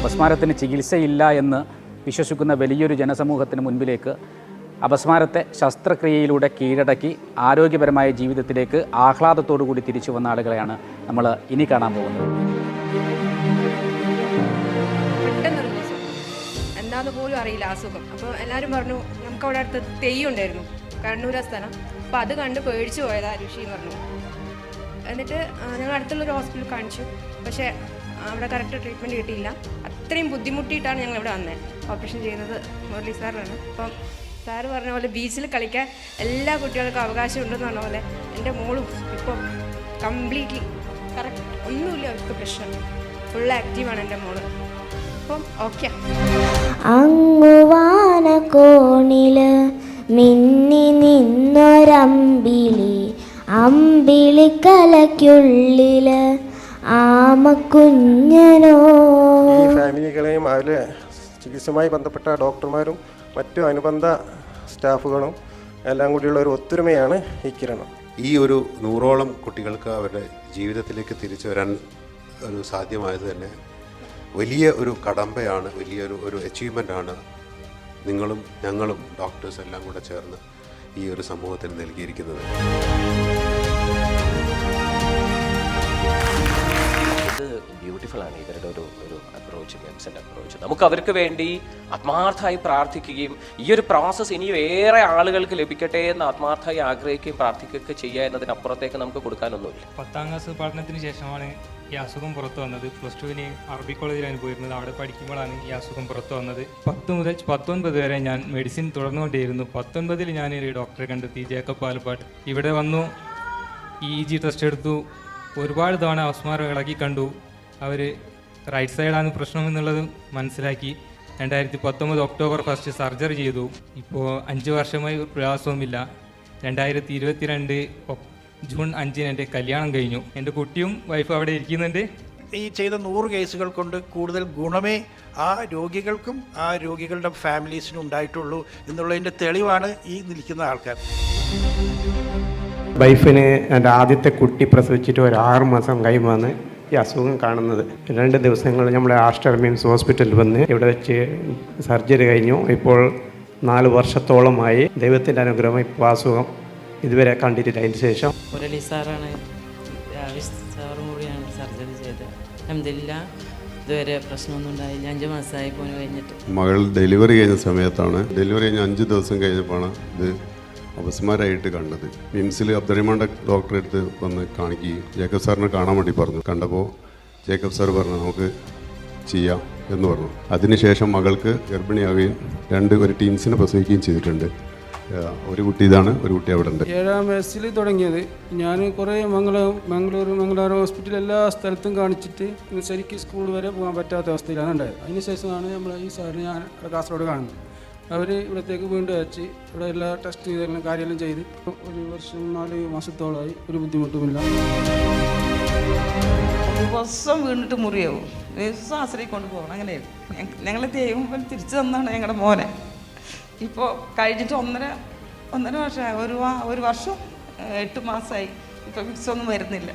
അപസ്മാരത്തിന് ചികിത്സയില്ല എന്ന് വിശ്വസിക്കുന്ന വലിയൊരു ജനസമൂഹത്തിന് മുൻപിലേക്ക് അപസ്മാരത്തെ ശസ്ത്രക്രിയയിലൂടെ കീഴടക്കി ആരോഗ്യപരമായ ജീവിതത്തിലേക്ക് ആഹ്ലാദത്തോടു കൂടി തിരിച്ചു വന്ന ആളുകളെയാണ് നമ്മൾ ഇനി കാണാൻ പോകുന്നത്. എന്താന്ന് പോലും അറിയില്ല അസുഖം. അപ്പോൾ എല്ലാവരും പറഞ്ഞു നമുക്ക് അവിടെ അടുത്ത് തെയ്യുണ്ടായിരുന്നു, കണ്ണൂർ സ്ഥലം. അപ്പോൾ അത് കണ്ട് പേടിച്ചു പോയതാ ഋഷി എന്ന് പറഞ്ഞു. എന്നിട്ട് ഞങ്ങൾ അടുത്തുള്ളൊരു ഹോസ്പിറ്റലിൽ കാണിച്ചു. പക്ഷേ അവിടെ കറക്റ്റ് ട്രീറ്റ്മെൻറ്റ് കിട്ടിയില്ല. അത്രയും ബുദ്ധിമുട്ടിയിട്ടാണ് ഞങ്ങൾ ഇവിടെ വന്നത്. ഓപ്പറേഷൻ ചെയ്യുന്നത് മുരളി സാറാണ്. അപ്പം സാറ് പറഞ്ഞ പോലെ ബീച്ചിൽ കളിക്കാൻ എല്ലാ കുട്ടികൾക്കും അവകാശം ഉണ്ടെന്ന് പറഞ്ഞ പോലെ എൻ്റെ മോളും ഇപ്പം കംപ്ലീറ്റ്ലി കറക്റ്റ്, ഒന്നുമില്ല അവർക്ക് പ്രശ്നം. ഫുൾ ആക്റ്റീവാണ് എൻ്റെ മോള്. അപ്പം ഓക്കെ. അങ്ങുവാന കോണില് മിന്നി നിന്നൊരമ്പിളി, അമ്പിളിക്കലയ്ക്കുള്ളില് ആമക്കുഞ്ഞനോ. ഈ ഫാമിലികളെയും അതിലെ ചികിത്സയുമായി ബന്ധപ്പെട്ട ഡോക്ടർമാരും മറ്റു അനുബന്ധ സ്റ്റാഫുകളും എല്ലാം കൂടിയുള്ള ഒരു ഒത്തൊരുമയാണ് ഈ കിരണം. ഈ ഒരു 100ഓളം കുട്ടികൾക്ക് അവരുടെ ജീവിതത്തിലേക്ക് തിരിച്ചു വരാൻ ഒരു സാധ്യമായത് തന്നെ വലിയ ഒരു കടമ്പയാണ്, വലിയൊരു അച്ചീവ്മെൻ്റാണ് നിങ്ങളും ഞങ്ങളും ഡോക്ടേഴ്സ് എല്ലാം കൂടെ ചേർന്ന് ഈ ഒരു സമൂഹത്തിന് നൽകിയിരിക്കുന്നത്. ഇത് ബ്യൂട്ടിഫുള്ളാണ് ഇവരുടെ ഒരു അപ്രോച്ച്, മെഡിസിൻ്റെ അപ്രോച്ച്. നമുക്ക് അവർക്ക് വേണ്ടി ആത്മാർത്ഥമായി പ്രാർത്ഥിക്കുകയും ഈ ഒരു പ്രോസസ്സ് ഇനിയും ഏറെ ആളുകൾക്ക് ലഭിക്കട്ടെ എന്ന് ആത്മാർത്ഥമായി ആഗ്രഹിക്കുകയും പ്രാർത്ഥിക്കുകയൊക്കെ ചെയ്യുക എന്നതിനപ്പുറത്തേക്ക് നമുക്ക് കൊടുക്കാനൊന്നുമില്ല. 10ാം ക്ലാസ് പഠനത്തിന് ശേഷമാണ് ഈ അസുഖം പുറത്തു വന്നത്. +2 അറബി കോളേജിലാണ് പോയിരുന്നത്. അവിടെ പഠിക്കുമ്പോഴാണ് ഈ അസുഖം പുറത്തു വന്നത്. 10 മുതൽ 19 വരെ ഞാൻ മെഡിസിൻ തുടർന്നുകൊണ്ടേയിരുന്നു. 19-ൽ ഞാനൊരു ഡോക്ടറെ കണ്ടെത്തി, ജേക്കബ് പാലപ്പാട്. ഇവിടെ വന്നു, EEG ടെസ്റ്റ് എടുത്തു, ഒരുപാട് തവണ അപസ്മാരം ഇളകി കണ്ടു. അവർ റൈറ്റ് സൈഡാണ് പ്രശ്നം എന്നുള്ളത് മനസ്സിലാക്കി. 2019 ഒക്ടോബർ 1 സർജറി ചെയ്തു. ഇപ്പോൾ 5 വർഷമായി പ്രയാസവുമില്ല. 2022 ജൂൺ 5 എൻ്റെ കല്യാണം കഴിഞ്ഞു. എൻ്റെ കുട്ടിയും വൈഫും അവിടെ ഇരിക്കുന്നുണ്ട്. ഈ ചെയ്ത 100 കേസുകൾ കൊണ്ട് കൂടുതൽ ഗുണമേ ആ രോഗികൾക്കും ആ രോഗികളുടെ ഫാമിലീസിനും ഉണ്ടായിട്ടുള്ളൂ എന്നുള്ളതിൻ്റെ തെളിവാണ് ഈ നിൽക്കുന്ന ആൾക്കാർ. വൈഫിന് എൻ്റെ ആദ്യത്തെ കുട്ടി പ്രസവിച്ചിട്ട് ഒരു 6 മാസം കഴിയുമ്പോഴാണ് ഈ അസുഖം കാണുന്നത്. 2 ദിവസങ്ങൾ നമ്മുടെ ആസ്റ്റർ മിംസ് ഹോസ്പിറ്റലിൽ വന്ന് ഇവിടെ വെച്ച് സർജറി കഴിഞ്ഞു. ഇപ്പോൾ 4 വർഷത്തോളമായി. ദൈവത്തിൻ്റെ അനുഗ്രഹം ഇപ്പോൾ അസുഖം ഇതുവരെ കണ്ടിട്ടില്ല. അതിന് ശേഷം മുരളി സാറാണ്, സാറും കൂടിയാണ് സർജറി ചെയ്തത്. അൽഹംദുലില്ലാ ഇതുവരെ പ്രശ്നമൊന്നും ഉണ്ടായില്ല. 5 മാസമായി പോന് കഴിഞ്ഞിട്ട്. മകൾ ഡെലിവറി കഴിഞ്ഞ സമയത്താണ്, ഡെലിവറി കഴിഞ്ഞ് 5 ദിവസം കഴിഞ്ഞപ്പോഴാണ് ഇത് അപസ്മാരമായിട്ട് കണ്ടത്. മിംസിൽ അബ്ദുറഹ്മാൻ്റെ ഡോക്ടറെ അടുത്ത് വന്ന് കാണിക്കുകയും ജേക്കബ് സാറിനെ കാണാൻ വേണ്ടി പറഞ്ഞു. കണ്ടപ്പോൾ ജേക്കബ് സാർ പറഞ്ഞു നമുക്ക് ചെയ്യാം എന്ന് പറഞ്ഞു. അതിനുശേഷം മകൾക്ക് ഗർഭിണിയാവുകയും ഒരു ടീംസിനെ പ്രസവിക്കുകയും ചെയ്തിട്ടുണ്ട്. ഒരു കുട്ടി ഇതാണ്, ഒരു കുട്ടി അവിടെ ഉണ്ട്. 7ാം വയസ്സിൽ തുടങ്ങിയത്. ഞാൻ കുറേ മംഗളൂർ ഹോസ്പിറ്റൽ എല്ലാ സ്ഥലത്തും കാണിച്ചിട്ട് ശരിക്കും സ്കൂൾ വരെ പോകാൻ പറ്റാത്ത അവസ്ഥയിലാണ് ഉണ്ടായത്. അതിനുശേഷമാണ് നമ്മൾ ഈ സാറിനെ ഞാൻ കാസർഗോഡ് കാണുന്നത്. അവർ ഇവിടത്തേക്ക് വീണ്ടും അയച്ച് ഇവിടെ എല്ലാ ടെസ്റ്റ് ചെയ്തെല്ലാം കാര്യമെല്ലാം ചെയ്ത് 1 വർഷം 4 മാസത്തോളമായി. ഒരു ബുദ്ധിമുട്ടുമില്ല. ദിവസം വീണിട്ട് മുറിയാവും, ദിവസം ആശ്രയി കൊണ്ട് പോകണം. അങ്ങനെയായിരുന്നു. ഞങ്ങളെ ദൈവം തിരിച്ചു തന്നാണ് ഞങ്ങളുടെ മോനെ. ഇപ്പോൾ കഴിഞ്ഞിട്ട് ഒന്നര വർഷമായി, ഒരു വർഷം 8 മാസമായി. ഇപ്പോൾ ഫിക്സ് ഒന്നും വരുന്നില്ല.